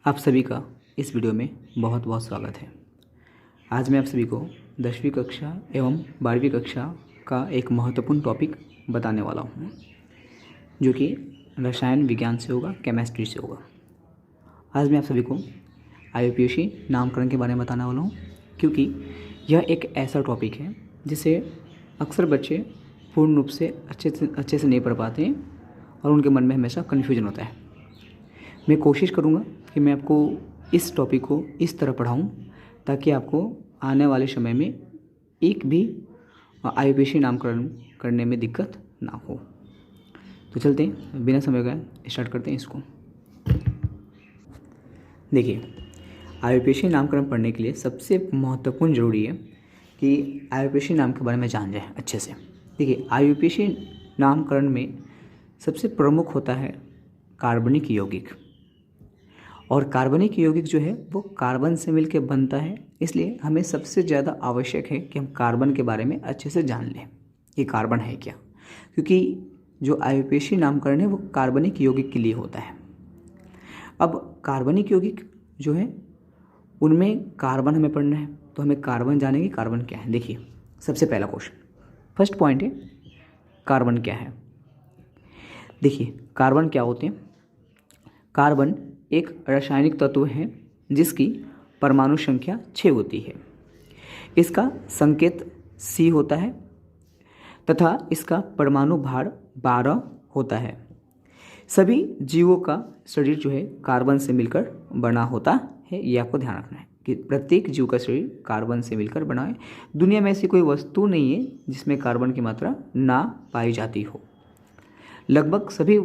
आप सभी का इस वीडियो में बहुत बहुत स्वागत है। आज मैं आप सभी को 10वीं कक्षा एवं 12वीं कक्षा का एक महत्वपूर्ण टॉपिक बताने वाला हूँ, जो कि रसायन विज्ञान से होगा, केमिस्ट्री से होगा। आज मैं आप सभी को IUPAC नामकरण के बारे में बताने वाला हूँ, क्योंकि यह एक ऐसा टॉपिक है जिसे अक्सर बच्चे पूर्ण रूप से अच्छे से नहीं पढ़ पाते हैं और उनके मन में हमेशा कन्फ्यूजन होता है। मैं कोशिश करूँगा कि मैं आपको इस टॉपिक को इस तरह पढ़ाऊँ ताकि आपको आने वाले समय में एक भी IUPAC नामकरण करने में दिक्कत ना हो। तो चलते हैं, बिना समय गए स्टार्ट करते हैं इसको। देखिए, IUPAC नामकरण पढ़ने के लिए सबसे महत्वपूर्ण ज़रूरी है कि IUPAC नाम के बारे में जान जाए अच्छे से। देखिए, IUPAC नामकरण में सबसे प्रमुख होता है कार्बनिक यौगिक, और कार्बनिक यौगिक जो है वो कार्बन से मिलकर बनता है। इसलिए हमें सबसे ज़्यादा आवश्यक है कि हम कार्बन के बारे में अच्छे से जान लें कि कार्बन है क्या, क्योंकि जो IUPAC नामकरण है वो कार्बनिक यौगिक के लिए होता है। अब कार्बनिक यौगिक जो है उनमें कार्बन हमें पढ़ना है, तो हमें कार्बन जानेंगे कार्बन क्या है। देखिए, सबसे पहला क्वेश्चन, फर्स्ट पॉइंट है कार्बन क्या है। देखिए, कार्बन क्या होते हैं। कार्बन एक रासायनिक तत्व है जिसकी परमाणु संख्या 6 होती है। इसका संकेत C होता है तथा इसका परमाणु भार 12 होता है। सभी जीवों का शरीर जो है कार्बन से मिलकर बना होता है। ये आपको ध्यान रखना है कि प्रत्येक जीव का शरीर कार्बन से मिलकर बना है। दुनिया में ऐसी कोई वस्तु नहीं है जिसमें कार्बन की मात्रा ना पाई जाती हो। लगभग सभी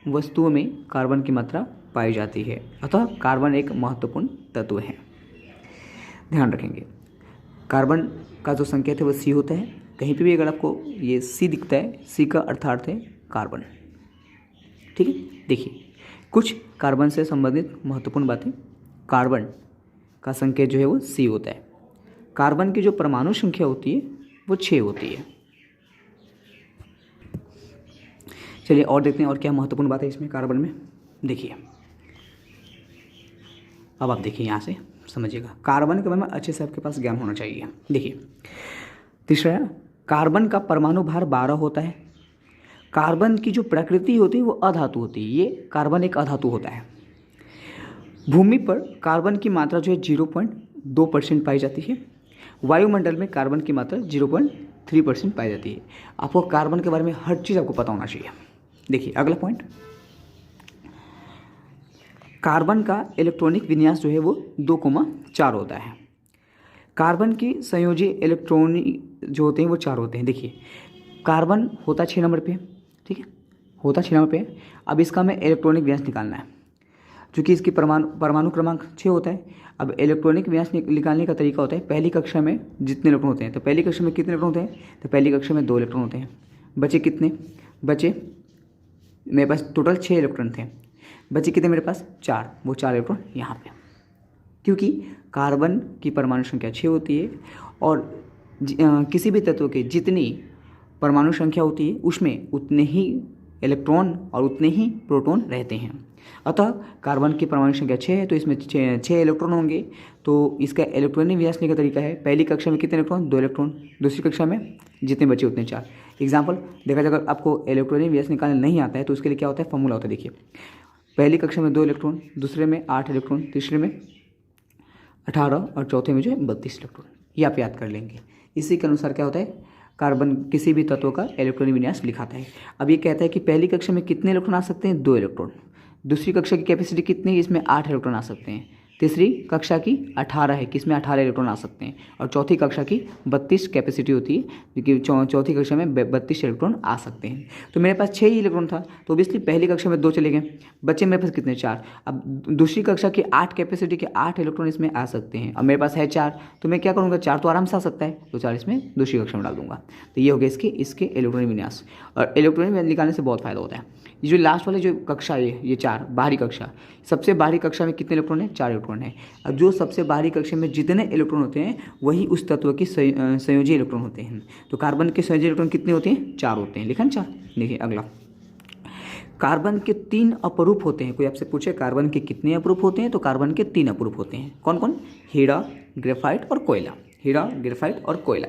वस्तुओं में कार्बन की मात्रा पाई जाती है, अतः कार्बन एक महत्वपूर्ण तत्व है। ध्यान रखेंगे, कार्बन का जो संकेत है वो C होता है। कहीं पे भी अगर आपको ये C दिखता है, C का अर्थात है कार्बन। ठीक है, देखिए कुछ कार्बन से संबंधित महत्वपूर्ण बातें। कार्बन का संकेत जो है वो C होता है। कार्बन की जो परमाणु संख्या होती है वो 6 होती है। चलिए और देखते हैं और क्या महत्वपूर्ण बात है इसमें कार्बन में। देखिए, अब आप देखिए, यहाँ से समझिएगा, कार्बन के बारे में अच्छे से आपके पास ज्ञान होना चाहिए। देखिए, तीसरा, कार्बन का परमाणु भार 12 होता है। कार्बन की जो प्रकृति होती है वो अधातु होती है। ये कार्बन एक अधातु होता है। भूमि पर कार्बन की मात्रा जो है 0.2% पाई जाती है। वायुमंडल में कार्बन की मात्रा 0.3% पाई जाती है। आपको कार्बन के बारे में हर चीज़ आपको पता होना चाहिए। देखिए, अगला पॉइंट, कार्बन का इलेक्ट्रॉनिक विन्यास जो है वो 2,4 होता है। कार्बन की संयोजी इलेक्ट्रॉन जो होते हैं वो 4 होते हैं। देखिए, कार्बन होता 6 नंबर पे, ठीक है, होता 6 नंबर पे। अब इसका हमें इलेक्ट्रॉनिक विन्यास निकालना है, क्योंकि इसकी परमाणु क्रमांक 6 होता है। अब इलेक्ट्रॉनिक विन्यास निकालने का तरीका होता है, पहली कक्षा में जितने इलेक्ट्रॉन होते हैं, तो पहली कक्षा में कितने इलेक्ट्रॉन होते हैं, तो पहली कक्षा में 2 इलेक्ट्रॉन होते हैं। बचे कितने, बचे मेरे पास टोटल 6 इलेक्ट्रॉन थे, बचे कितने मेरे पास 4, वो 4 इलेक्ट्रॉन यहाँ पे। क्योंकि कार्बन की परमाणु संख्या 6 होती है और किसी भी तत्व के जितनी परमाणु संख्या होती है उसमें उतने ही इलेक्ट्रॉन और उतने ही प्रोटॉन रहते हैं। अतः कार्बन की परमाणु संख्या 6 है, तो इसमें 6 इलेक्ट्रॉन होंगे। तो इसका इलेक्ट्रॉनिक विन्यास का तरीका है, पहली कक्षा में कितने इलेक्ट्रॉन, 2 इलेक्ट्रॉन। दूसरी कक्षा में जितने बचे उतने 4। एग्जाम्पल देखा जाए, अगर आपको इलेक्ट्रॉनिक विन्यास निकालना नहीं आता है तो उसके लिए क्या होता है, फॉर्मूला होता है। देखिए, पहली कक्षा में 2 इलेक्ट्रॉन, दूसरे में 8 इलेक्ट्रॉन, तीसरे में 18 और चौथे में जो है 32 इलेक्ट्रॉन। ये आप याद कर लेंगे। इसी के अनुसार क्या होता है, कार्बन किसी भी तत्व का इलेक्ट्रॉनिक विन्यास लिखाता है। अब ये कहता है कि पहली कक्षा में कितने इलेक्ट्रॉन आ सकते हैं, 2 इलेक्ट्रॉन। दूसरी कक्षा की कैपेसिटी कितनी है, इसमें 8 इलेक्ट्रॉन आ सकते हैं। तीसरी कक्षा की 18 है, किसमें 18 इलेक्ट्रॉन आ सकते हैं। और चौथी कक्षा की 32 कैपेसिटी होती है, क्योंकि चौथी कक्षा में 32 इलेक्ट्रॉन आ सकते हैं। तो मेरे पास 6 ही इलेक्ट्रॉन था, तो ऑब्वियसली पहली कक्षा में 2 चले गए, बच्चे मेरे पास कितने, 4। अब दूसरी कक्षा की 8 कैपेसिटी के 8 इलेक्ट्रॉन इसमें आ सकते हैं। अब मेरे पास है 4, तो मैं क्या करूँगा, 4 तो आराम से आ सकता है, तो 4 इसमें दूसरी कक्षा में डाल दूंगा। तो ये हो गया इसके इलेक्ट्रॉनिक विन्यास। और इलेक्ट्रॉनिक विन्यास निकालने से बहुत फायदा होता है। ये जो लास्ट वाले जो कक्षा है, ये 4 बाहरी कक्षा, सबसे बाहरी कक्षा में कितने इलेक्ट्रॉन है, 4 इलेक्ट्रॉन है। अब जो सबसे बाहरी कक्षा में जितने इलेक्ट्रॉन होते हैं वही उस तत्व की संयोजी इलेक्ट्रॉन होते हैं। तो कार्बन के संयोजी इलेक्ट्रॉन कितने होते हैं, 4 होते हैं। लिखा ना 4। देखिए अगला, कार्बन के 3 अपरूप होते हैं। कोई आपसे पूछे कार्बन के कितने अपरूप होते हैं, तो कार्बन के 3 अपरूप होते हैं। कौन कौन? हीरा, ग्रेफाइट और कोयला। हीरा, ग्रेफाइट और कोयला।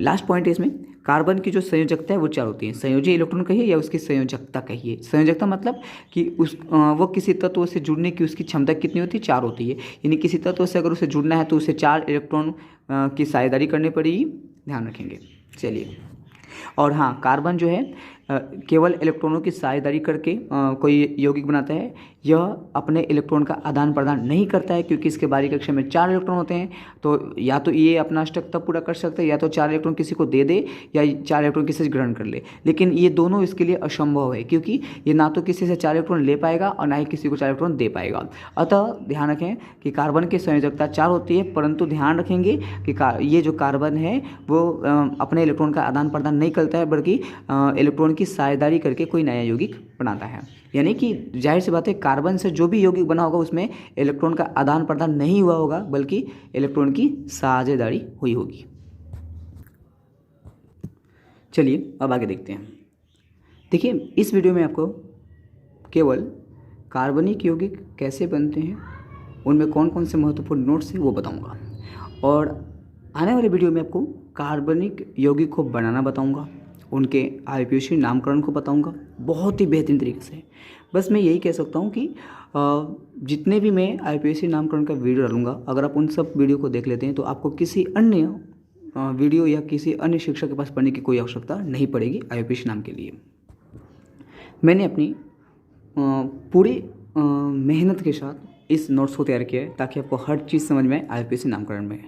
लास्ट पॉइंट है इसमें, कार्बन की जो संयोजकता है वो 4 होती है। संयोजी इलेक्ट्रॉन कहिए या उसकी संयोजकता कहिए। संयोजकता मतलब कि वो किसी तत्व से जुड़ने की उसकी क्षमता कितनी होती है? 4 होती है। यानी किसी तत्व से अगर उसे जुड़ना है तो उसे 4 इलेक्ट्रॉन की साझेदारी करनी पड़ेगी, ध्यान रखेंगे। चलिए, और हाँ, कार्बन जो है केवल इलेक्ट्रॉनों की साझेदारी करके कोई यौगिक बनाता है। यह अपने इलेक्ट्रॉन का आदान प्रदान नहीं करता है, क्योंकि इसके बाहरी कक्षा में 4 इलेक्ट्रॉन होते हैं। तो या तो ये अपना अष्टक तब पूरा कर सकता है, या तो 4 इलेक्ट्रॉन किसी को दे दे, या 4 इलेक्ट्रॉन किसी से ग्रहण कर ले। लेकिन ये दोनों इसके लिए असंभव है, क्योंकि ये ना तो किसी से 4 इलेक्ट्रॉन ले पाएगा और ना ही किसी को 4 इलेक्ट्रॉन दे पाएगा। अतः ध्यान रखें कि कार्बन की संयोजकता 4 होती है, परंतु ध्यान रखेंगे कि ये जो कार्बन है वो अपने इलेक्ट्रॉन का आदान प्रदान नहीं करता है, बल्कि इलेक्ट्रॉन की साझेदारी करके कोई नया यौगिक बनाता है। यानी कि जाहिर सी बात है, कार्बन से जो भी यौगिक बना होगा उसमें इलेक्ट्रॉन का आदान प्रदान नहीं हुआ होगा, बल्कि इलेक्ट्रॉन की साझेदारी हुई होगी। चलिए अब आगे देखते हैं। देखिए, इस वीडियो में आपको केवल कार्बनिक यौगिक कैसे बनते हैं, उनमें कौन कौन से महत्वपूर्ण नोट्स हैं वो बताऊंगा, और आने वाले वीडियो में आपको कार्बनिक यौगिक को बनाना बताऊंगा, उनके आईयूपीएसी नामकरण को बताऊंगा बहुत ही बेहतरीन तरीके से। बस मैं यही कह सकता हूं कि जितने भी मैं आईयूपीएसी नामकरण का वीडियो डालूंगा, अगर आप उन सब वीडियो को देख लेते हैं तो आपको किसी अन्य वीडियो या किसी अन्य शिक्षक के पास पढ़ने की कोई आवश्यकता नहीं पड़ेगी आईयूपीएसी नाम के लिए। मैंने अपनी पूरी मेहनत के साथ इस नोट्स को तैयार किया है, ताकि आपको हर चीज़ समझ में आए आईयूपीएसी नामकरण में।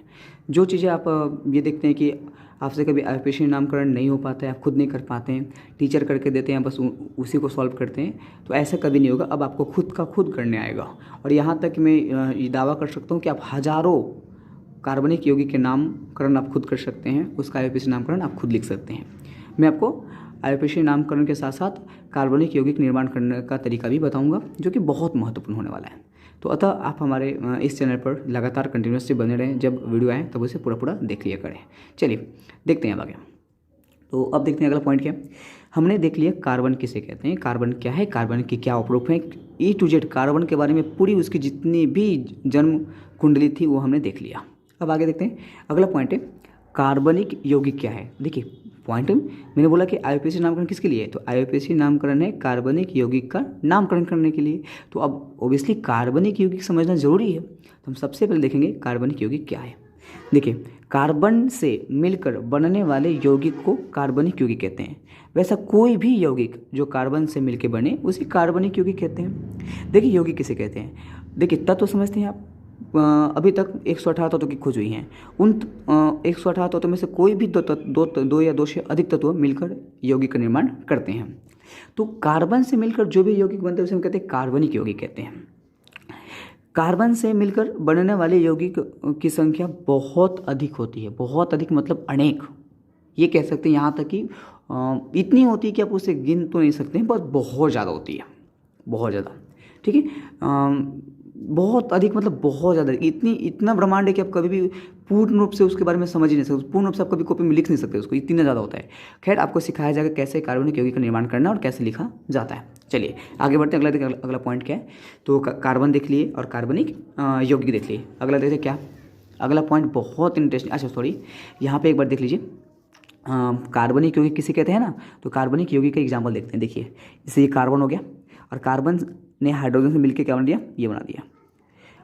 जो चीज़ें आप ये देखते हैं कि आपसे कभी आईयूपीएसी नामकरण नहीं हो पाता है, आप खुद नहीं कर पाते हैं, टीचर करके देते हैं, बस उसी को सॉल्व करते हैं, तो ऐसा कभी नहीं होगा। अब आपको खुद का खुद करने आएगा। और यहाँ तक मैं ये दावा कर सकता हूँ कि आप हज़ारों कार्बनिक यौगिक के नामकरण आप खुद कर सकते हैं, उसका आईयूपीएसी नामकरण आप खुद लिख सकते हैं। मैं आपको आईयूपीएसी नामकरण के साथ साथ कार्बनिक यौगिक निर्माण करने का तरीका भी बताऊँगा, जो कि बहुत महत्वपूर्ण होने वाला है। तो अतः आप हमारे इस चैनल पर लगातार कंटिन्यूसली बने रहें, जब वीडियो आए तब उसे पूरा देख लिया करें। चलिए देखते हैं अब आगे। तो अब देखते हैं अगला पॉइंट क्या है। हमने देख लिया कार्बन किसे कहते हैं, कार्बन क्या है, कार्बन की क्या उपरूप है, E to Z कार्बन के बारे में पूरी उसकी जितनी भी जन्म कुंडली थी वो हमने देख लिया। अब आगे देखते हैं। अगला पॉइंट है कार्बनिक यौगिक क्या है। देखिए पॉइंट मैंने बोला कि आईयूपीएसी नामकरण किसके लिए है, तो आईयूपीएसी नामकरण है कार्बनिक यौगिक का नामकरण करने के लिए। तो अब ऑब्वियसली कार्बनिक यौगिक समझना जरूरी है। तो हम सबसे पहले देखेंगे कार्बनिक यौगिक क्या है। देखिए, कार्बन से मिलकर बनने वाले यौगिक को कार्बनिक यौगिक कहते हैं। वैसा कोई भी यौगिक जो कार्बन से मिलकर बने उसे कार्बनिक यौगिक कहते हैं। देखिए यौगिक किसे कहते हैं, देखिए तत्व समझते हैं आप। अभी तक 118 तत्वों की खोज हुई हैं। उन 118 तत्वों में से कोई भी दो या दो से अधिक तत्व मिलकर यौगिक का निर्माण करते हैं। तो कार्बन से मिलकर जो भी यौगिक बनते हैं उसे हम कहते हैं कार्बनिक यौगिक कहते हैं। कार्बन से मिलकर बनने वाले यौगिक की संख्या बहुत अधिक होती है। बहुत अधिक मतलब अनेक, ये कह सकते हैं। यहाँ तक कि इतनी होती है कि आप उसे गिन तो नहीं सकते हैं, पर बहुत ज़्यादा होती है, बहुत ज़्यादा। ठीक है, बहुत अधिक मतलब बहुत ज़्यादा, इतना ब्रह्मांड है कि आप कभी भी पूर्ण रूप से उसके बारे में समझ ही नहीं सकते, पूर्ण रूप से आप कभी कॉपी में लिख नहीं सकते उसको, इतना ज़्यादा होता है। खैर, आपको सिखाया जाएगा कैसे कार्बनिक यौगिक का निर्माण करना और कैसे लिखा जाता है। चलिए आगे बढ़ते हैं। अगला पॉइंट क्या है, तो कार्बन देख लिए और कार्बनिक यौगिक देख लिए। अगला देखते क्या, अगला पॉइंट बहुत इंटरेस्टिंग। अच्छा सॉरी, यहाँ पे एक बार देख लीजिए, कार्बनिक यौगिक किसे कहते हैं ना, तो कार्बनिक यौगिक का एग्जाम्पल देखते हैं। देखिए, जैसे ये कार्बन हो गया और कार्बन ने हाइड्रोजन से मिलकर क्या बना दिया, ये बना दिया।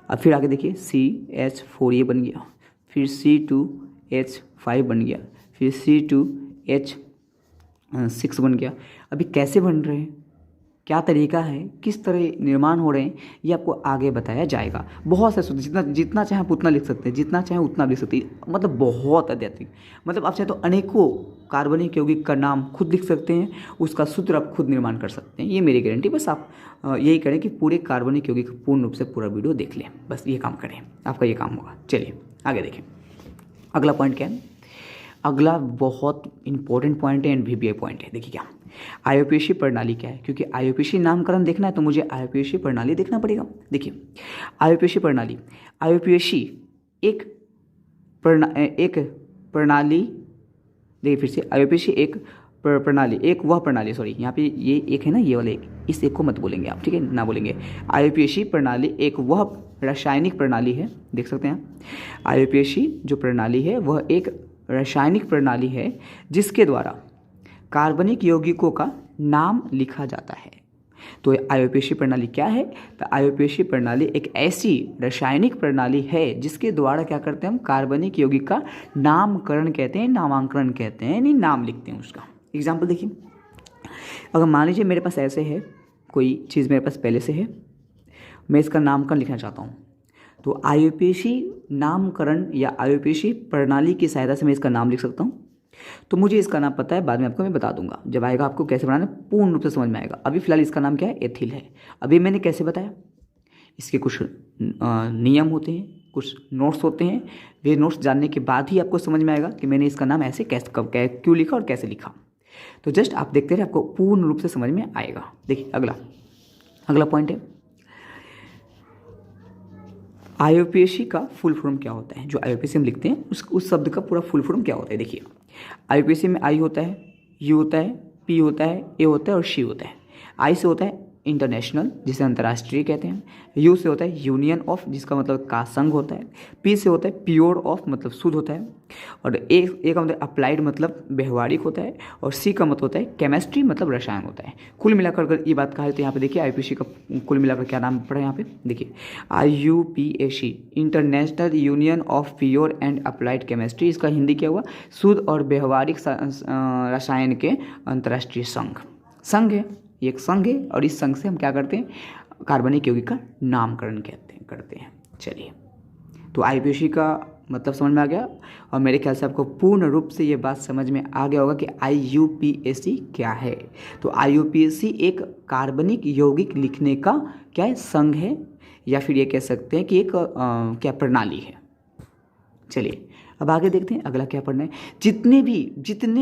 अब फिर आगे देखिए CH4 ये बन गया, फिर C2H5 बन गया, फिर C2H6 बन गया। अभी कैसे बन रहे हैं, क्या तरीका है, किस तरह निर्माण हो रहे हैं, ये आपको आगे बताया जाएगा। बहुत से सूत्र, जितना चाहे आप उतना लिख सकते हैं, जितना चाहे उतना लिख सकते हैं, मतलब बहुत अत्यधिक। मतलब आप चाहे तो अनेकों कार्बनिक यौगिक का नाम खुद लिख सकते हैं, उसका सूत्र आप खुद निर्माण कर सकते हैं, ये मेरी गारंटी। बस आप यही करें कि पूरे कार्बनिक यौगिक पूर्ण रूप से पूरा वीडियो देख लें, बस ये काम करें, आपका ये काम होगा। चलिए आगे देखें। अगला पॉइंट क्या है, अगला बहुत इंपॉर्टेंट पॉइंट है, एनवीबीआई पॉइंट है। देखिए क्या, आईयूपीएसी प्रणाली क्या है, क्योंकि आईयूपीएसी नामकरण देखना है तो मुझे आईयूपीएसी प्रणाली देखना पड़ेगा। देखिए आईयूपीएसी प्रणाली, आईयूपीएसी एक प्रणाली, देखिए फिर से, आईयूपीएसी एक प्रणाली, एक वह प्रणाली, सॉरी यहाँ पे ये एक है ना, ये वाले एक, इस एक को मत बोलेंगे आप, ठीक है ना बोलेंगे। आईयूपीएसी प्रणाली एक वह रासायनिक प्रणाली है, देख सकते हैं आईयूपीएसी जो प्रणाली है वह एक रासायनिक प्रणाली है जिसके द्वारा कार्बनिक यौगिकों का नाम लिखा जाता है। तो आईयूपीएसी प्रणाली क्या है? तो आईयूपीएसी प्रणाली एक ऐसी रासायनिक प्रणाली है जिसके द्वारा क्या करते हैं हम, कार्बनिक यौगिक का नामकरण कहते हैं, नामांकरण कहते हैं, यानी नाम लिखते हैं उसका। एग्जाम्पल देखिए, अगर मान लीजिए मेरे पास ऐसे है, कोई चीज़ मेरे पास पहले से है, मैं इसका नामकरण लिखना चाहता हूँ, तो आईयूपीएसी नामकरण या आईयूपीएसी प्रणाली की सहायता से मैं इसका नाम लिख सकता हूँ। तो मुझे इसका नाम पता है, बाद में आपको मैं बता दूंगा, जब आएगा आपको कैसे बनाना पूर्ण रूप से समझ में आएगा। अभी फिलहाल इसका नाम क्या है, एथिल है। अभी मैंने कैसे बताया, इसके कुछ नियम होते हैं, कुछ नोट्स होते हैं, वे नोट्स जानने के बाद ही आपको समझ में आएगा कि मैंने इसका नाम ऐसे कैसे, कब, क्यों लिखा और कैसे लिखा। तो जस्ट आप देखते रहे, आपको पूर्ण रूप से समझ में आएगा। देखिए अगला पॉइंट है, आईयूपीएसी का फुल फॉर्म क्या होता है। जो आईयूपीएसी हम लिखते हैं उस शब्द का पूरा फुल फॉर्म क्या होता है। देखिए आईयूपीएसी में आई होता है, यू होता है, पी होता है, ए होता है और सी होता है। आई से होता है इंटरनेशनल, जिसे अंतर्राष्ट्रीय कहते हैं। यू से होता है यूनियन ऑफ, जिसका मतलब का संघ होता है। पी से होता है प्योर ऑफ, मतलब शुद्ध होता है। और ए का मतलब अप्लाइड, मतलब व्यवहारिक होता है। और सी का मतलब होता है केमिस्ट्री, मतलब रसायन होता है। कुल मिलाकर अगर ये बात कहा है तो यहाँ पे देखिए आईयूपीएसी का कुल मिलाकर क्या नाम पड़ा है यहाँ पे, देखिए IUPAC, international union of pure and applied chemistry. इसका हिंदी क्या हुआ, शुद्ध और व्यवहारिक रसायन के अंतर्राष्ट्रीय संघ है, ये एक संघ है। और इस संघ से हम क्या करते हैं, कार्बनिक यौगिक का नामकरण करते हैं। चलिए, तो आईयूपीएसी का मतलब समझ में आ गया, और मेरे ख्याल से आपको पूर्ण रूप से ये बात समझ में आ गया होगा कि आईयूपीएसी क्या है। तो आईयूपीएसी एक कार्बनिक यौगिक लिखने का क्या है, संघ है, या फिर ये कह सकते हैं कि एक क्या प्रणाली है। चलिए अब आगे देखते हैं अगला क्या पढ़ना है। जितने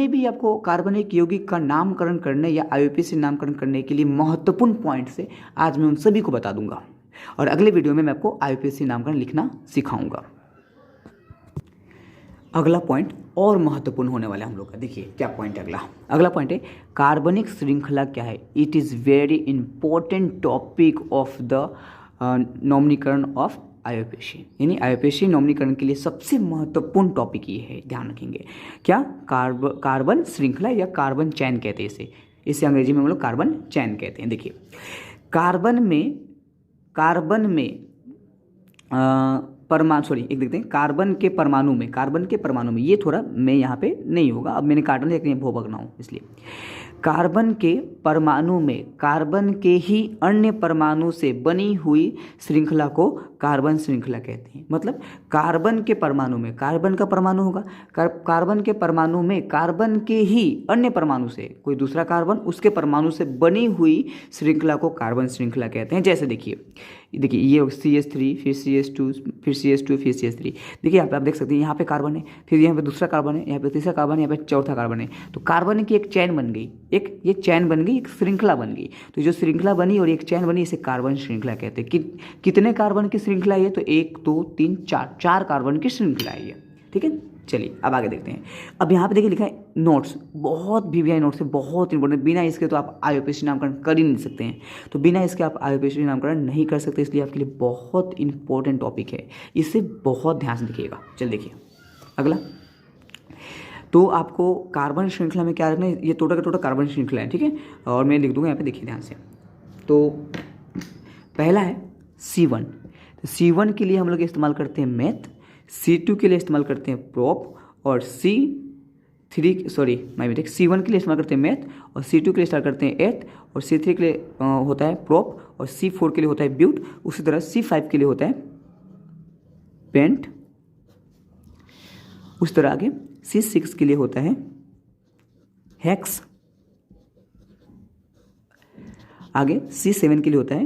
भी आपको कार्बनिक यौगिक का नामकरण करने या आईयूपीएसी नामकरण करने के लिए महत्वपूर्ण पॉइंट से आज मैं उन सभी को बता दूंगा, और अगले वीडियो में मैं आपको आईयूपीएसी नामकरण लिखना सिखाऊंगा। अगला पॉइंट और महत्वपूर्ण होने वाला है हम लोग का। देखिए क्या पॉइंट है अगला पॉइंट है कार्बनिक श्रृंखला क्या है। It is very important topic of the नॉमनीकरण ऑफ आईयूपीएसी, यानी आईयूपीएसी नॉमनीकरण के लिए सबसे महत्वपूर्ण टॉपिक ये है, ध्यान रखेंगे। क्या, कार्बन श्रृंखला या कार्बन चैन कहते हैं इसे अंग्रेजी में हम लोग कार्बन चैन कहते हैं। देखिए कार्बन में परमाणु, सॉरी एक देखते हैं, कार्बन के परमाणु में ये थोड़ा मैं यहाँ पे नहीं होगा, अब मैंने काटना है भो बगना हूँ, इसलिए कार्बन के परमाणु में कार्बन के ही अन्य परमाणु से बनी हुई श्रृंखला को कार्बन श्रृंखला कहते हैं। मतलब कार्बन के परमाणु में, कार्बन का परमाणु होगा, कार्बन के परमाणु में कार्बन के ही अन्य परमाणु से, कोई दूसरा कार्बन उसके परमाणु से बनी हुई श्रृंखला को कार्बन श्रृंखला कहते हैं। जैसे देखिए ये CH3, फिर CH2, फिर CH2, फिर CH3। देखिए यहाँ पे आप देख सकते हैं, यहाँ पे कार्बन है, फिर यहाँ पे दूसरा कार्बन है, यहाँ पे तीसरा कार्बन है, यहाँ पे चौथा कार्बन है। तो कार्बन की एक चैन बन गई, ये चैन बन गई, एक श्रृंखला बन गई। तो जो श्रृंखला बनी और एक चैन बनी, इसे कार्बन श्रृंखला कहते हैं। कितने कार्बन की श्रृंखला है? तो 1 2 3 4 कार्बन की श्रृंखला है ये, ठीक है। चलिए अब आगे देखते हैं। अब यहाँ पे देखिए लिखा है नोट्स, बहुत वीवीआई नोट्स है, बहुत इंपॉर्टेंट। बिना इसके तो आप आईयूपीएसी नामकरण कर ही नहीं सकते हैं। तो बिना इसके आप आईयूपीएसी नामकरण नहीं कर सकते, इसलिए आपके लिए बहुत इंपॉर्टेंट टॉपिक है, इसे बहुत ध्यान से देखिएगा। चलिए देखिए अगला, तो आपको कार्बन श्रृंखला में क्या रखना है, ये टोटल का टोटल कार्बन श्रृंखला है, ठीक है। और मैं लिख दूंगा यहाँ पे, देखिए ध्यान से। तो पहला है C1, तो C1 के लिए हम लोग इस्तेमाल करते हैं मैथ, C2 के लिए इस्तेमाल करते हैं प्रोप, और C1 के लिए इस्तेमाल करते हैं मैथ, और C2 के लिए इस्तेमाल करते हैं एथ, और C3 के लिए होता है प्रोप, और C4 के लिए होता है ब्यूट। उसी तरह C5 के लिए होता है पेंट। उस तरह आगे C6 के लिए होता है हेक्स। आगे C7 के लिए होता है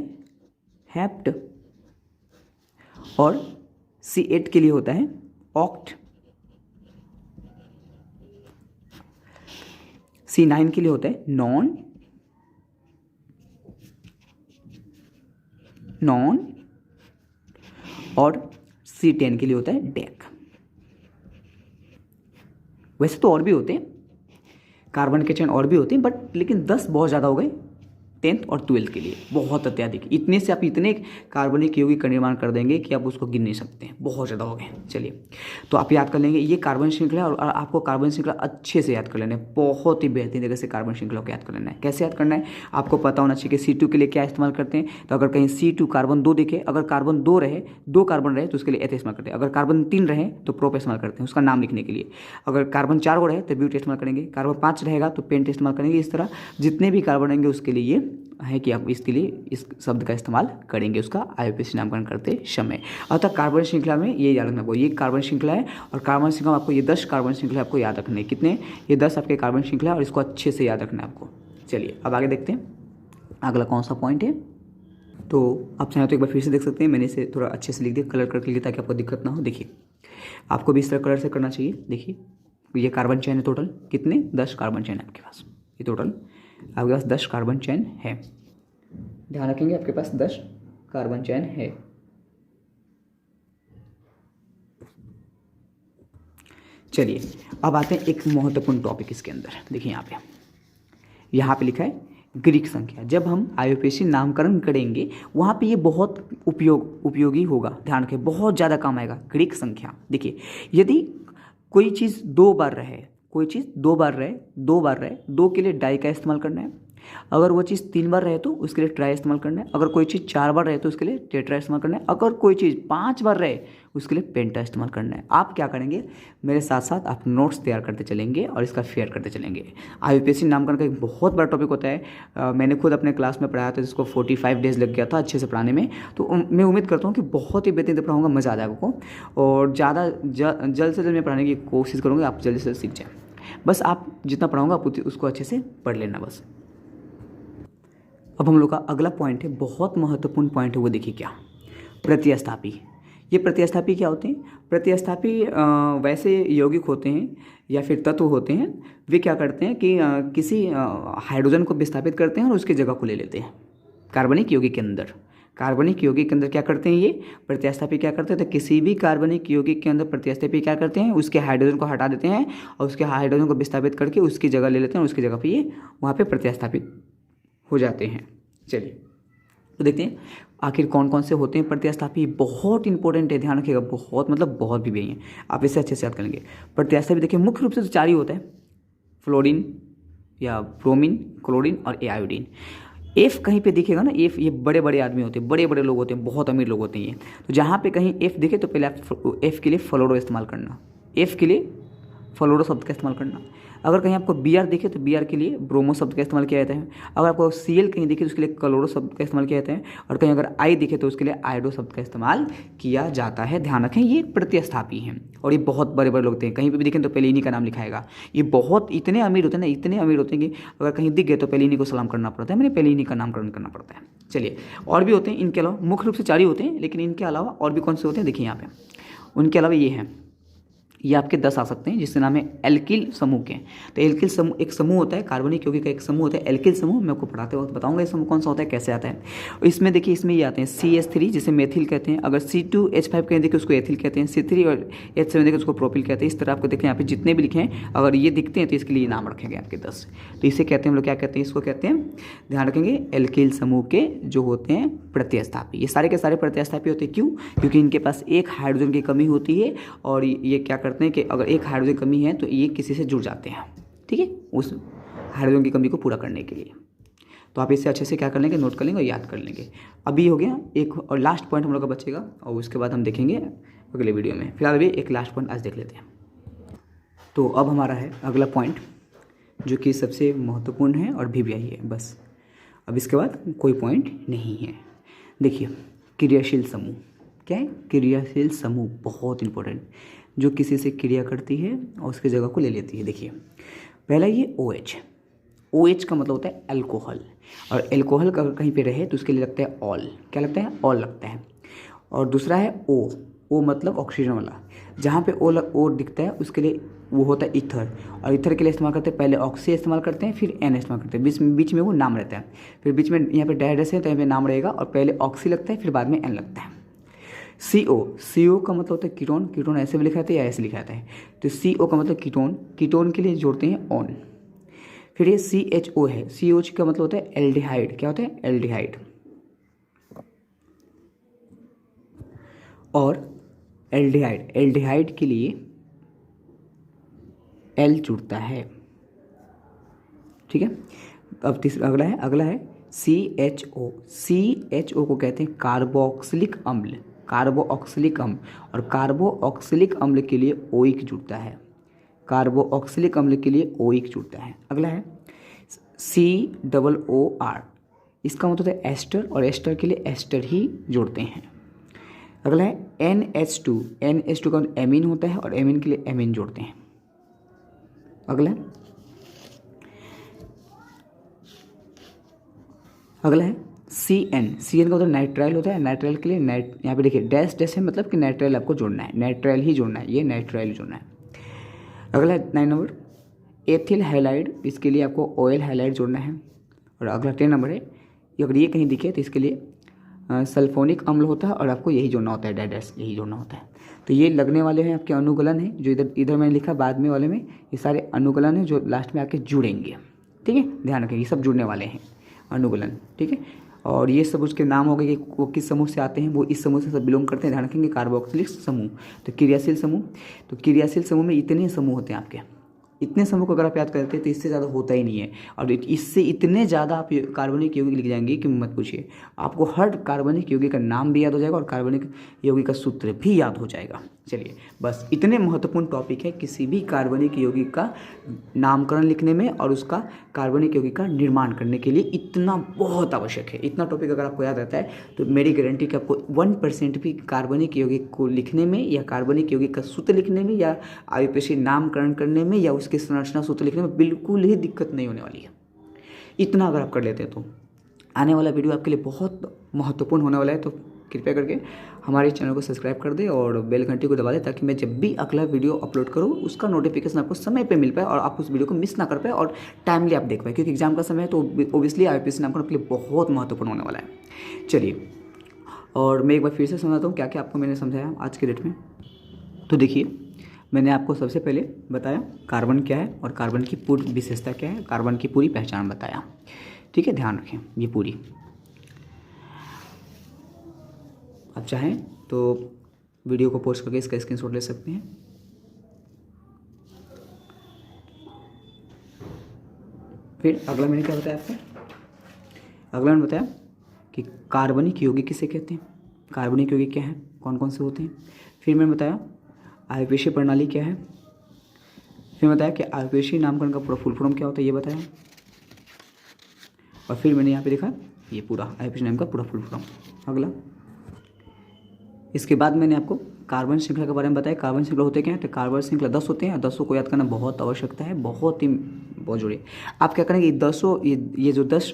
हेप्ट, और C8 के लिए होता है ऑक्ट। C9 के लिए होता है नॉन, और C10 के लिए होता है डेक। वैसे तो और भी होते हैं, कार्बन के चेन और भी होते हैं बट लेकिन 10 बहुत ज़्यादा हो गए 10th और 12th के लिए, बहुत अत्यधिक। इतने से आप इतने कार्बनिक यौगिक का निर्माण कर देंगे कि आप उसको गिन नहीं सकते हैं, बहुत ज़्यादा हो गए। चलिए, तो आप याद कर लेंगे ये कार्बन श्रृंखला, और आपको कार्बन श्रृंखला अच्छे से याद कर लेना है, बहुत ही बेहतरीन तरीके से कार्बन श्रृंखला को याद कर लेना है। कैसे याद करना है, आपको पता होना चाहिए कि C2 के लिए क्या इस्तेमाल करते हैं। तो अगर कहीं C2 कार्बन 2 दिखे, अगर कार्बन 2 रहे, 2 कार्बन रहे तो उसके लिए एथ इस्तेमाल करते हैं। अगर कार्बन 3 रहे तो प्रोप इस्तेमाल करते हैं उसका नाम लिखने के लिए। अगर कार्बन 4 रहे तो ब्यूट इस्तेमाल करेंगे। कार्बन 5 रहेगा तो पेंट इस्तेमाल करेंगे। इस तरह जितने भी कार्बन रहेंगे उसके लिए ये है कि आप इसके लिए इस शब्द का इस्तेमाल करेंगे उसका IUPAC नामकरण करते समय। अतः कार्बन श्रृंखला में ये याद रखना, ये कार्बन श्रृंखला है और कार्बन श्रृंखला आपको ये 10 कार्बन श्रृंखला आपको याद रखने, कितने, ये 10 आपके कार्बन श्रृंखला, और इसको अच्छे से याद रखना है आपको। चलिए अब आगे देखते हैं अगला कौन सा पॉइंट है। तो आप चाहें तो एक बार फिर से देख सकते हैं, मैंने इसे थोड़ा अच्छे से लिख दिया, कलर करके लिखा ताकि आपको दिक्कत ना हो। देखिए आपको भी इस तरह कलर से करना चाहिए। देखिए ये कार्बन चेन है, टोटल कितने, 10 कार्बन चेन है आपके पास, ये टोटल आपके पास 10 कार्बन चेन है। ध्यान रखेंगे आपके पास 10 कार्बन चेन है। चलिए अब आते हैं एक महत्वपूर्ण टॉपिक इसके अंदर। देखिए यहाँ पे लिखा है ग्रीक संख्या। जब हम IUPAC नामकरण करेंगे वहाँ पे ये बहुत उपयोगी होगा, ध्यान रखें, बहुत ज़्यादा काम आएगा। ग्रीक संख्या, देखिए यदि कोई चीज़ 2 बार रहे, कोई चीज़ 2 बार रहे, 2 बार रहे, 2 के लिए डाई का इस्तेमाल करना है। अगर वो चीज़ 3 बार रहे तो उसके लिए ट्राई इस्तेमाल करना है। अगर कोई चीज़ 4 बार रहे तो उसके लिए टेट्रा इस्तेमाल करना है। अगर कोई चीज़ 5 बार रहे उसके लिए पेंटा इस्तेमाल करना है। आप क्या करेंगे, मेरे साथ साथ आप नोट्स तैयार करते चलेंगे और इसका फेयर करते चलेंगे। IUPAC नामकरण का एक बहुत बड़ा टॉपिक होता है। मैंने खुद अपने क्लास में पढ़ाया था, जिसको 45 डेज लग गया था अच्छे से पढ़ाने में। तो मैं उम्मीद करता हूँ कि बहुत ही बेहतरीन पढ़ाऊँगा, मज़ा आ जाएगा आपको, और ज़्यादा जल्द से जल्द मैं पढ़ाने की कोशिश करूँगा, आप जल्दी से सीख जाएँ। बस आप जितना पढ़ाऊँगा आप उसको अच्छे से पढ़ लेना बस। अब हम लोग का अगला पॉइंट है, बहुत महत्वपूर्ण पॉइंट है, वो देखिए क्या, प्रतिस्थापी। ये प्रतिस्थापी क्या होते हैं, प्रतिस्थापी वैसे यौगिक होते हैं या फिर तत्व होते हैं, वे क्या करते हैं कि किसी हाइड्रोजन को विस्थापित करते हैं और उसकी जगह को ले लेते हैं कार्बनिक यौगिक के अंदर। कार्बनिक यौगिक के अंदर क्या करते हैं, ये प्रतिस्थापी क्या करते हैं, तो किसी भी कार्बनिक यौगिक के अंदर प्रतिस्थापी क्या करते हैं, उसके हाइड्रोजन को हटा देते हैं और उसके हाइड्रोजन को विस्थापित करके उसकी जगह ले लेते हैं और उसकी जगह पे ये वहाँ पे प्रतिस्थापित हो जाते हैं। चलिए तो देखते हैं आखिर कौन कौन से होते हैं प्रतिस्थापी। बहुत इंपॉर्टेंट है, ध्यान रखिएगा, बहुत मतलब बहुत भी हैं, आप इसे अच्छे से याद कर लेंगे। प्रतिस्थापी देखिए मुख्य रूप से तो 4 ही होता है, फ्लोरीन या ब्रोमीन, क्लोरीन और आयोडीन। एफ कहीं पे दिखेगा ना, एफ, ये बड़े बड़े आदमी होते हैं, बड़े बड़े लोग होते हैं, बहुत अमीर लोग होते हैं ये। तो जहाँ पे कहीं एफ दिखे तो पहले आप एफ के लिए फ्लोरो इस्तेमाल करना, एफ के लिए फ्लोरो शब्द का इस्तेमाल करना। अगर कहीं आपको Br दिखे तो Br के लिए ब्रोमो शब्द का इस्तेमाल किया जाता है। अगर आपको Cl कहीं दिखे तो उसके लिए क्लोरो शब्द का इस्तेमाल किया जाता है। और कहीं अगर I दिखे तो उसके लिए आयोडो शब्द का इस्तेमाल किया जाता है। ध्यान रखें ये प्रतिस्थापी हैं और ये बहुत बड़े बड़े लोग होते हैं, कहीं भी दिखें तो पहले इन्हीं का नाम लिखाएगा। ये बहुत इतने अमीर होते हैं ना, इतने अमीर होते हैं कि अगर कहीं दिख गए तो पहले इन्हीं को सलाम करना पड़ता है, मैंने पहले इन्हीं का नामकरण करना पड़ता है। चलिए और भी होते हैं इनके अलावा, मुख्य रूप से 4 ही होते हैं, लेकिन इनके अलावा और भी कौन से होते हैं देखिए यहाँ पे। उनके अलावा ये हैं, ये आपके 10 आ सकते हैं, जिसका नाम है एल्किल समूह के। तो एल्किल समूह एक समूह होता है, कार्बनिक यौगिक का एक समूह होता है एल्किल समूह। मैं आपको पढ़ाते वक्त बताऊंगा ये समूह कौन सा होता है, कैसे आता है। इसमें देखिए इसमें ये आते हैं CH3 जिसे मेथिल कहते हैं। अगर C2H5 कहें देखिए उसको एथिल कहते हैं। C3 और H7 देखिए उसको प्रोपिल कहते हैं। इस तरह आपको देखें यहाँ पे जितने भी लिखे हैं, अगर ये दिखते हैं तो इसके लिए नाम रखे गए आपके 10। तो इसे कहते हैं हम लोग क्या कहते हैं, इसको कहते हैं, ध्यान रखेंगे, एल्किल समूह के जो होते हैं प्रतिस्थापी। ये सारे के सारे प्रतिस्थापी होते हैं, क्यों, क्योंकि इनके पास एक हाइड्रोजन की कमी होती है और ये क्या करते हैं कि अगर एक हाइड्रोजन कमी है तो ये किसी से जुड़ जाते हैं, ठीक है, उस हाइड्रोजन की कमी को पूरा करने के लिए। तो आप इसे अच्छे से क्या कर लेंगे, नोट कर लेंगे और याद कर लेंगे। अभी हो गया एक और लास्ट पॉइंट हम लोग का बचेगा और उसके बाद हम देखेंगे अगले वीडियो में। फिलहाल अभी एक लास्ट पॉइंट आज देख लेते हैं। तो अब हमारा है अगला पॉइंट जो कि सबसे महत्वपूर्ण है और भी आई है, बस अब इसके बाद कोई पॉइंट नहीं है। देखिए क्रियाशील समूह क्या है, क्रियाशील समूह बहुत इंपॉर्टेंट, जो किसी से क्रिया करती है और उसकी जगह को ले लेती है। देखिए पहला ये OH, OH का मतलब होता है अल्कोहल, और अल्कोहल का अगर कहीं पे रहे तो उसके लिए लगता है ऑल, क्या लगता है, ऑल लगता है। और दूसरा है O मतलब ऑक्सीजन वाला, जहाँ पे O दिखता है उसके लिए वो होता है ईथर, और ईथर के लिए इस्तेमाल करते हैं पहले ऑक्सी इस्तेमाल करते हैं फिर N इस्तेमाल करते हैं, बीच में वो नाम रहता है, फिर बीच में यहाँ पे डायड्रेस है तो यहाँ पे नाम रहेगा और पहले ऑक्सी लगता है फिर बाद में N लगता है। CO का मतलब होता है कीटोन, कीटोन ऐसे भी लिखा जाता है या ऐसे लिखा जाता है, तो CO का मतलब कीटोन, कीटोन के लिए जोड़ते हैं ऑन। फिर ये CHO है, CH का मतलब होता है एल्डिहाइड। क्या होता है? एल्डिहाइड। और एल्डिहाइड के लिए L जुड़ता है, ठीक है। अब तीसरा अगला है CHO। CHO को कहते हैं कार्बोक्सिलिक अम्ल, कार्बोक्सिलिक अम्ल। और कार्बोक्सिलिक अम्ल के लिए OIC जुड़ता है, कार्बोक्सिलिक अम्ल के लिए OIC जुड़ता है। अगला है COOR, इसका मतलब है एस्टर, और एस्टर के लिए एस्टर ही जोड़ते हैं। अगला है NH2, NH2 का एमीन होता है और एमीन के लिए एमीन जोड़ते हैं। अगला है CN का मतलब नाइट्राइल होता है, नाइट्राइल के लिए यहाँ पे देखिए डैश डैश है, मतलब कि नाइट्राइल आपको जोड़ना है, नाइट्राइल ही जोड़ना है, ये नाइट्राइल जोड़ना है। अगला है 9 नंबर एथिल हैलाइड, इसके लिए आपको ऑयल हैलाइड जोड़ना है। और अगला 10 नंबर है, अगर ये कहीं दिखे तो इसके लिए सल्फोनिक अम्ल होता है और आपको यही जोड़ना होता है, डैश यही जोड़ना होता है। तो ये लगने वाले हैं आपके अनुकलन है, जो इधर मैंने लिखा बाद में वाले में, ये सारे अनुकलन हैं जो लास्ट में आके जुड़ेंगे, ठीक है। ध्यान रखें, ये सब जुड़ने वाले हैं अनुकूलन, ठीक है। और ये सब उसके नाम हो गए कि वो किस समूह से आते हैं, वो इस समूह से सब बिलोंग करते हैं। ध्यान रखेंगे कार्बोक्सिलिक समूह। तो क्रियाशील समूह में इतने समूह होते हैं आपके, इतने समूह को अगर आप याद करते हैं तो इससे ज़्यादा होता ही नहीं है। और इससे इतने ज़्यादा आप कार्बनिक यौगिक लिख जाएंगे कि मत पूछिए, आपको हर कार्बनिक यौगिक का नाम भी याद हो जाएगा और कार्बनिक यौगिक का सूत्र भी याद हो जाएगा। चलिए, बस इतने महत्वपूर्ण टॉपिक है किसी भी कार्बनिक यौगिक का नामकरण लिखने में और उसका कार्बनिक यौगिक का निर्माण करने के लिए इतना बहुत आवश्यक है। इतना टॉपिक अगर आपको याद रहता है तो मेरी गारंटी कि आपको 1% भी कार्बनिक यौगिक को लिखने में या कार्बनिक यौगिक का सूत्र लिखने में या IUPAC नामकरण करने में या उसके संरचना सूत्र लिखने में बिल्कुल ही दिक्कत नहीं होने वाली है। इतना अगर आप कर लेते हैं तो आने वाला वीडियो आपके लिए बहुत महत्वपूर्ण होने वाला है। तो कृपया करके हमारे चैनल को सब्सक्राइब कर दें और बेल घंटी को दबा दें, ताकि मैं जब भी अगला वीडियो अपलोड करूँ उसका नोटिफिकेशन आपको समय पे मिल पाए और आप उस वीडियो को मिस ना कर पाए और टाइमली आप देख पाए, क्योंकि एग्जाम का समय है तो ओबियसली IUPAC नामकरण आपके लिए बहुत महत्वपूर्ण होने वाला है। चलिए, और मैं एक बार फिर से समझाता हूँ क्या क्या आपको मैंने समझाया आज के डेट में। तो देखिए, मैंने आपको सबसे पहले बताया कार्बन क्या है और कार्बन की पूरी विशेषता क्या है, कार्बन की पूरी पहचान बताया, ठीक है। ध्यान रखें ये पूरी। आप चाहें तो वीडियो को पॉज करके इसका स्क्रीनशॉट ले सकते हैं। फिर अगला मैंने क्या बताया आपको, अगला मैंने बताया कि कार्बनिक यौगिक किसे कहते हैं, कार्बनिक यौगिक क्या है, कौन कौन से होते हैं। फिर मैंने बताया IUPAC प्रणाली क्या है। फिर बताया कि IUPAC नामकरण का पूरा फुल फॉर्म क्या होता है, ये बताया। और फिर मैंने यहाँ पे देखा ये पूरा IUPAC नाम का पूरा फुल फॉर्म। अगला, इसके बाद मैंने आपको कार्बन श्रृंखला के बारे में बताया। कार्बन श्रृंखला होते क्या है, तो कार्बन श्रृंखला 10 होते हैं और 10 को याद करना बहुत आवश्यकता है, बहुत जरूरी। आप क्या करेंगे, 10 ये जो 10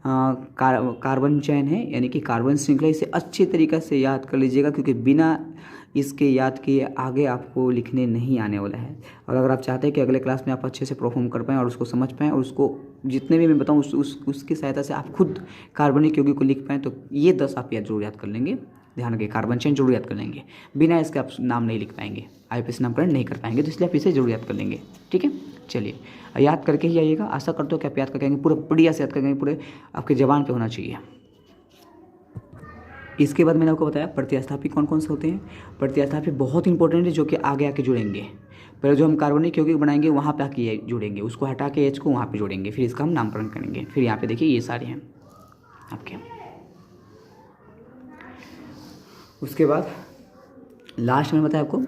कार्बन चैन है यानी कि कार्बन श्रृंखला, इसे अच्छे तरीक़े से याद कर लीजिएगा, क्योंकि बिना इसके याद किए आगे आपको लिखने नहीं आने वाला है। और अगर आप चाहते हैं कि अगले क्लास में आप अच्छे से परफॉर्म कर पाएँ और उसको समझ पाएँ और उसको जितने भी मैं बताऊँ उसकी सहायता से आप खुद कार्बनिक यौगिक को लिख पाएँ, तो ये 10 आप जरूर याद कर लेंगे। ध्यान रखिए, कार्बन चेन जरूर याद कर लेंगे, बिना इसके आप नाम नहीं लिख पाएंगे, IUPAC नामकरण नहीं कर पाएंगे, तो इसलिए आप इसे जरूर याद कर लेंगे, ठीक है। चलिए, याद करके ही आइएगा, आशा करते हो कि आप याद करके आएंगे, पूरा बढ़िया से याद करेंगे, पूरे आपके जबान पे होना चाहिए। इसके बाद मैंने आपको बताया प्रतिस्थापी कौन कौन से होते हैं। प्रतिस्थापी बहुत इंपॉर्टेंट है, जो कि आगे आके जुड़ेंगे। पहले जो हम कार्बनिक यौगिक बनाएंगे वहाँ पे आके जुड़ेंगे, उसको हटा के H को वहाँ पे जोड़ेंगे, फिर इसका हम नामकरण करेंगे। फिर यहाँ पे देखिए ये सारे हैं आपके। उसके बाद लास्ट में बताया आपको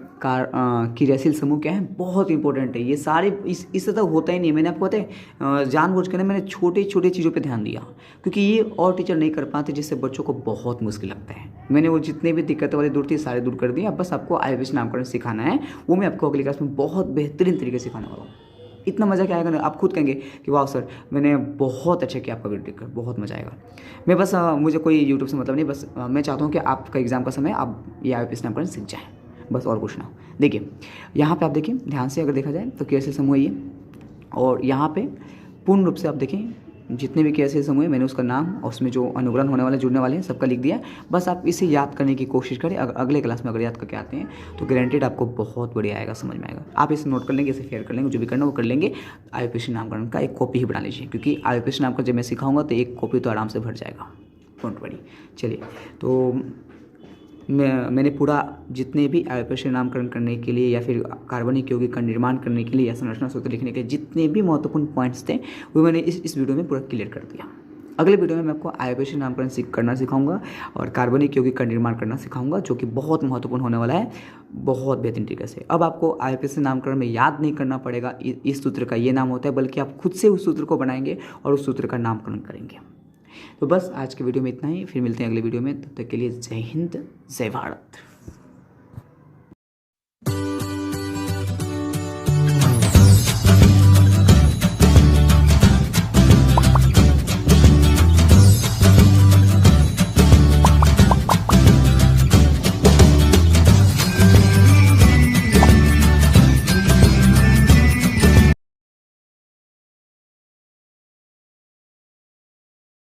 क्रियाशील समूह क्या है, बहुत इंपॉर्टेंट है। ये सारे इससे तो होता ही नहीं, मैंने आपको बताया जानबूझ कर मैंने छोटी छोटी चीज़ों पे ध्यान दिया, क्योंकि ये और टीचर नहीं कर पाते, जिससे बच्चों को बहुत मुश्किल लगता है। मैंने वो जितने भी दिक्कत वाली दूर थी सारे दूर कर दिए। अब बस आपको IUPAC नामकरण सिखाना है, वो मैं आपको अगली क्लास में बहुत बेहतरीन तरीके से सिखाने वाला हूँ। इतना मज़ा क्या आएगा ना, आप खुद कहेंगे कि वाह सर मैंने बहुत अच्छा किया, आपका वीडियो देखकर बहुत मज़ा आएगा। मैं बस मुझे कोई यूट्यूब से मतलब नहीं, बस मैं चाहता हूँ कि आपका एग्ज़ाम का समय आप ये IUPAC नामकरण सीख जाएँ, बस और कुछ ना हो। देखिए यहाँ पे आप देखिए ध्यान से, अगर देखा जाए तो क्रियाशील समूह ये, और यहाँ पे पूर्ण रूप से आप देखें जितने भी कैसे समूह हैं मैंने उसका नाम और उसमें जो अनुग्रहण होने वाले जुड़ने वाले हैं सबका लिख दिया। बस आप इसे याद करने की कोशिश करें। अगले क्लास में अगर याद करके आते हैं तो गारंटेड आपको बहुत बढ़िया आएगा, समझ में आएगा। आप इसे नोट कर लेंगे, इसे शेयर कर लेंगे, जो भी करना वो कर लेंगे। IUPAC नामकरण का एक कॉपी ही बना लीजिए, क्योंकि IUPAC नामकरण जब मैं सिखाऊंगा तो एक कॉपी तो आराम से भर जाएगा, डोंट वरी। चलिए, तो मैंने पूरा जितने भी IUPAC नामकरण करने के लिए या फिर कार्बनिक यौगिक का निर्माण करने के लिए या संरचना सूत्र लिखने के लिए जितने भी महत्वपूर्ण पॉइंट्स थे वो मैंने इस वीडियो में पूरा क्लियर कर दिया। अगले वीडियो में मैं आपको IUPAC नामकरण करना सिखाऊंगा और कार्बनिक यौगिक का निर्माण करना सिखाऊंगा, जो कि बहुत महत्वपूर्ण होने वाला है, बहुत बेहतरीन तरीके से। अब आपको IUPAC नामकरण में याद नहीं करना पड़ेगा इस सूत्र का ये नाम होता है, बल्कि आप खुद से उस सूत्र को बनाएंगे और उस सूत्र का नामकरण करेंगे। तो बस आज के वीडियो में इतना ही, फिर मिलते हैं अगले वीडियो में। तब तक के लिए जय हिंद, जय भारत।